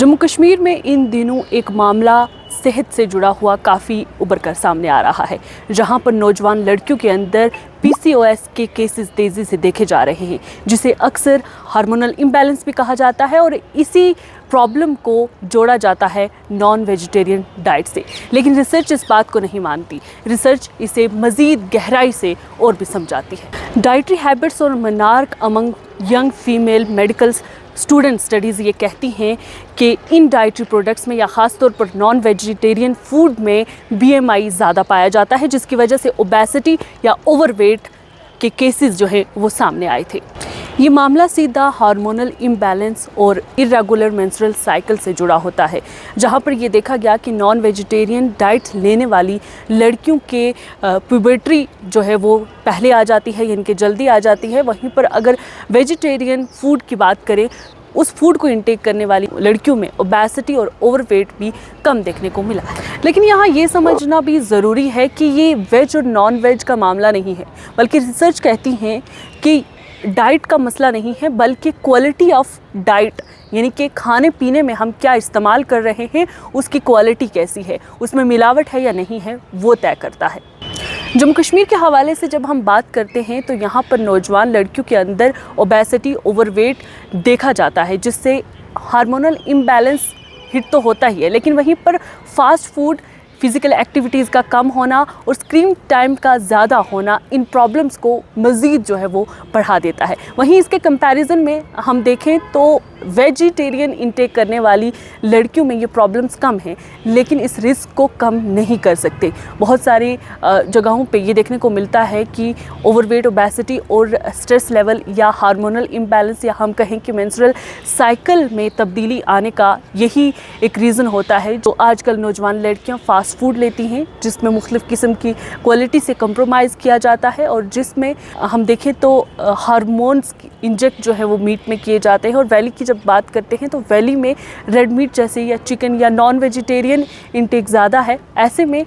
जम्मू कश्मीर में इन दिनों एक मामला सेहत से जुड़ा हुआ काफ़ी उभर कर सामने आ रहा है, जहां पर नौजवान लड़कियों के अंदर PCOS के केसेस तेज़ी से देखे जा रहे हैं, जिसे अक्सर हार्मोनल इम्बैलेंस भी कहा जाता है और इसी प्रॉब्लम को जोड़ा जाता है नॉन वेजिटेरियन डाइट से। लेकिन रिसर्च इस बात को नहीं मानती, रिसर्च इसे मज़ीद गहराई से और भी समझाती है। डाइटरी हैबिट्स और menarche among young female medicals student studies ये कहती हैं कि इन डाइटरी प्रोडक्ट्स में या ख़ास तौर पर नॉन वेजिटेरियन फूड में BMI ज़्यादा पाया जाता है, जिसकी वजह से ओबेसिटी या ओवरवेट के केसेस जो है वो सामने आए थे। ये मामला सीधा हार्मोनल इम्बैलेंस और इरेगुलर मेंस्ट्रुअल साइकिल से जुड़ा होता है, जहाँ पर ये देखा गया कि नॉन वेजिटेरियन डाइट लेने वाली लड़कियों के प्यूबर्टी जो है वो पहले आ जाती है, यानी कि जल्दी आ जाती है। वहीं पर अगर वेजिटेरियन फूड की बात करें, उस फूड को इंटेक करने वाली लड़कियों में ओबेसिटी और ओवरवेट भी कम देखने को मिला है। लेकिन यहाँ ये समझना भी ज़रूरी है कि ये वेज और नॉन वेज का मामला नहीं है, बल्कि रिसर्च कहती हैं कि डाइट का मसला नहीं है, बल्कि क्वालिटी ऑफ डाइट, यानी कि खाने पीने में हम क्या इस्तेमाल कर रहे हैं, उसकी क्वालिटी कैसी है, उसमें मिलावट है या नहीं है, वो तय करता है। जम्मू कश्मीर के हवाले से जब हम बात करते हैं तो यहाँ पर नौजवान लड़कियों के अंदर ओबेसिटी ओवरवेट देखा जाता है, जिससे हार्मोनल इम्बैलेंस हिट तो होता ही है, लेकिन वहीं पर फास्ट फूड, फिज़िकल एक्टिविटीज़ का कम होना और स्क्रीन टाइम का ज़्यादा होना इन प्रॉब्लम्स को मज़ीद जो है वो बढ़ा देता है। वहीं इसके कंपैरिजन में हम देखें तो वेजिटेरियन इंटेक करने वाली लड़कियों में ये प्रॉब्लम्स कम हैं, लेकिन इस रिस्क को कम नहीं कर सकते। बहुत सारी जगहों पे ये देखने को मिलता है कि ओवरवेट, ओबेसिटी और स्ट्रेस लेवल या हार्मोनल इम्बैलेंस या हम कहें कि मेंस्ट्रुअल साइकिल में तब्दीली आने का यही एक रीज़न होता है। जो आजकल नौजवान लड़कियाँ फास्ट फूड लेती हैं, जिसमें मुख्तलिफ़ किस्म की क्वालिटी से कंप्रोमाइज़ किया जाता है और जिसमें हम देखें तो हार्मोन्स इंजेक्ट जो है वो मीट में किए जाते हैं। और वैली की जब बात करते हैं तो वैली में रेड मीट जैसे या चिकन या नॉन वेजिटेरियन इंटेक ज़्यादा है, ऐसे में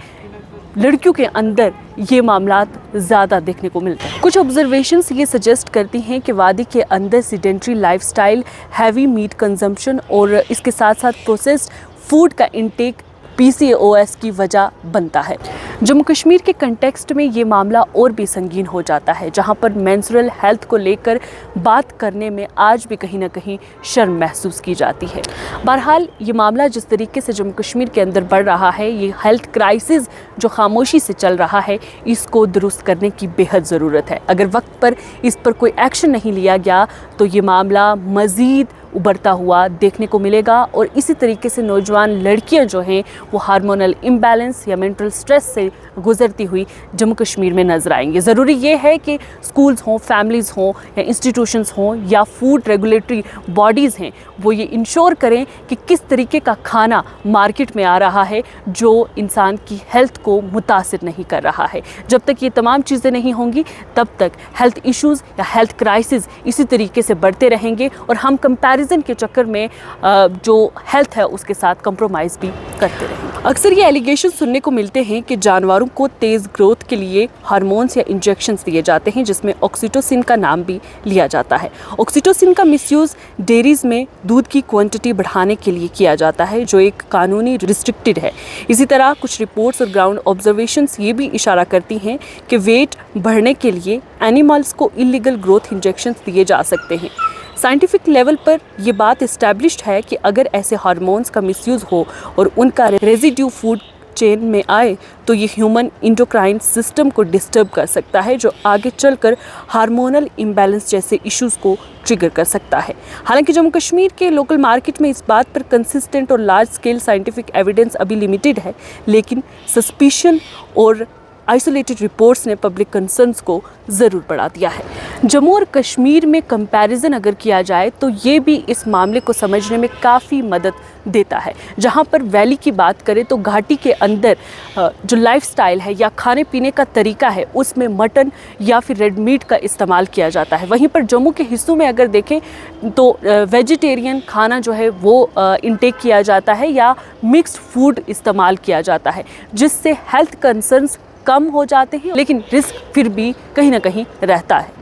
लड़कियों के अंदर ये मामलात ज़्यादा देखने को मिलते हैं। कुछ ऑब्जर्वेशंस ये सजेस्ट करती हैं कि वादी के अंदर sedentary lifestyle, heavy meat consumption और इसके साथ साथ प्रोसेस्ड फूड का इंटेक PCOS की वजह बनता है। जम्मू कश्मीर के कंटेक्स्ट में ये मामला और भी संगीन हो जाता है, जहाँ पर मेंस्ट्रुअल हेल्थ को लेकर बात करने में आज भी कहीं ना कहीं शर्म महसूस की जाती है। बहरहाल ये मामला जिस तरीके से जम्मू कश्मीर के अंदर बढ़ रहा है, ये हेल्थ क्राइसिस जो खामोशी से चल रहा है, इसको दुरुस्त करने की बेहद ज़रूरत है। अगर वक्त पर इस पर कोई एक्शन नहीं लिया गया तो ये मामला मज़ीद उभरता हुआ देखने को मिलेगा और इसी तरीके से नौजवान लड़कियां जो हैं वो हार्मोनल इम्बैलेंस या मेंटल स्ट्रेस से गुजरती हुई जम्मू कश्मीर में नज़र आएंगे। ज़रूरी ये है कि स्कूल्स हों, फैमिलीज़ हों या इंस्टीट्यूशंस हों या फूड रेगुलेटरी बॉडीज़ हैं, वो ये इंश्योर करें कि किस तरीके का खाना मार्केट में आ रहा है जो इंसान की हेल्थ को मुतासिर नहीं कर रहा है। जब तक ये तमाम चीज़ें नहीं होंगी तब तक हेल्थ इश्यूज़ या हेल्थ क्राइसिस इसी तरीके से बढ़ते रहेंगे और हम कंपैरिजन के चक्कर में जो हेल्थ है उसके साथ कंप्रोमाइज़ भी करते रहेंगे। अक्सर ये एलिगेशन सुनने को मिलते हैं कि जानवरों को तेज़ ग्रोथ के लिए हार्मोन्स या इंजेक्शंस दिए जाते हैं, जिसमें ऑक्सीटोसिन का नाम भी लिया जाता है। ऑक्सीटोसिन का मिसयूज़ डेयरीज़ में दूध की क्वांटिटी बढ़ाने के लिए किया जाता है, जो एक कानूनी रिस्ट्रिक्टेड है। इसी तरह कुछ रिपोर्ट्स और ग्राउंड ऑब्जर्वेशंस ये भी इशारा करती हैं कि वेट बढ़ने के लिए एनिमल्स को इलीगल ग्रोथ इंजेक्शंस दिए जा सकते हैं। साइंटिफिक लेवल पर ये बात इस्टेब्लिश्ड है कि अगर ऐसे हार्मोन्स का मिसयूज़ हो और उनका रेजिड्यू फूड चेन में आए तो ये ह्यूमन इंडोक्राइन सिस्टम को डिस्टर्ब कर सकता है, जो आगे चलकर हार्मोनल इम्बैलेंस जैसे इश्यूज़ को ट्रिगर कर सकता है। हालांकि जम्मू कश्मीर के लोकल मार्केट में इस बात पर कंसिस्टेंट और लार्ज स्केल साइंटिफिक एविडेंस अभी लिमिटेड है, लेकिन सस्पिशन और आइसोलेटेड रिपोर्ट्स ने पब्लिक कंसर्न्स को ज़रूर बढ़ा दिया है। जम्मू और कश्मीर में कंपैरिजन अगर किया जाए तो ये भी इस मामले को समझने में काफ़ी मदद देता है। जहाँ पर वैली की बात करें तो घाटी के अंदर जो लाइफस्टाइल है या खाने पीने का तरीका है उसमें मटन या फिर रेड मीट का इस्तेमाल किया जाता है। वहीं पर जम्मू के हिस्सों में अगर देखें तो वेजिटेरियन खाना जो है वो इंटेक किया जाता है या मिक्स्ड फूड इस्तेमाल किया जाता है, जिससे हेल्थ कंसर्न्स कम हो जाते हैं, लेकिन रिस्क फिर भी कहीं ना कहीं रहता है।